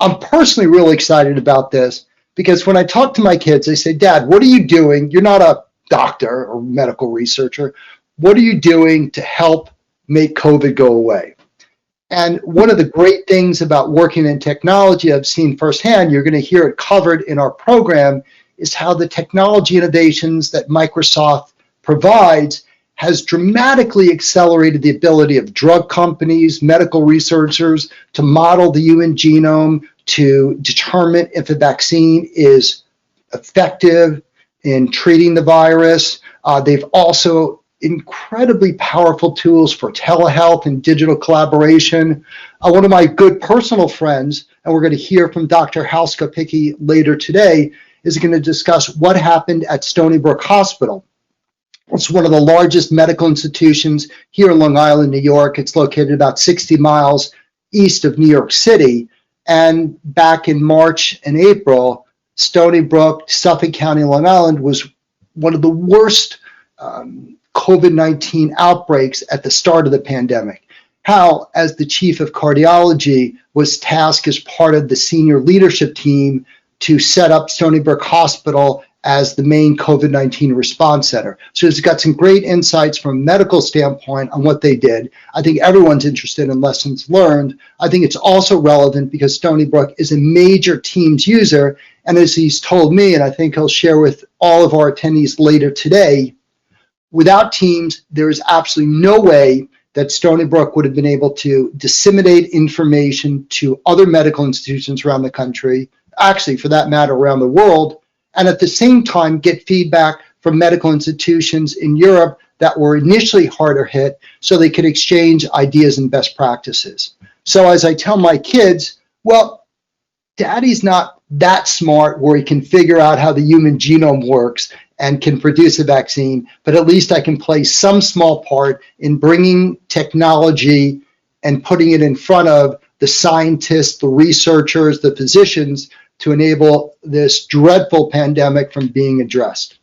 I'm personally really excited about this because when I talk to my kids, they say, Dad, what are you doing? You're not a doctor or medical researcher. What are you doing to help make COVID go away? And one of the great things about working in technology I've seen firsthand, you're going to hear it covered in our program, is how the technology innovations that Microsoft provides has dramatically accelerated the ability of drug companies, medical researchers to model the human genome, to determine if a vaccine is effective in treating the virus. They've also incredibly powerful tools for telehealth and digital collaboration. One of my good personal friends, and we're going to hear from Dr. Halska-Picky later today, is going to discuss what happened at Stony Brook Hospital. It's one of the largest medical institutions here in Long Island, New York. It's located about 60 miles east of New York City. And back in March and April, Stony Brook, Suffolk County, Long Island was one of the worst COVID-19 outbreaks at the start of the pandemic. Hal, as the chief of cardiology, was tasked as part of the senior leadership team to set up Stony Brook Hospital as the main COVID-19 response center. So it's got some great insights from a medical standpoint on what they did. I think everyone's interested in lessons learned. I think it's also relevant because Stony Brook is a major Teams user. And as he's told me, and I think he'll share with all of our attendees later today, without Teams, there is absolutely no way that Stony Brook would have been able to disseminate information to other medical institutions around the country, actually, for that matter, around the world, and at the same time get feedback from medical institutions in Europe that were initially harder hit so they could exchange ideas and best practices. So as I tell my kids, well, Daddy's not that smart where he can figure out how the human genome works and can produce a vaccine, but at least I can play some small part in bringing technology and putting it in front of the scientists, the researchers, the physicians to enable this dreadful pandemic from being addressed.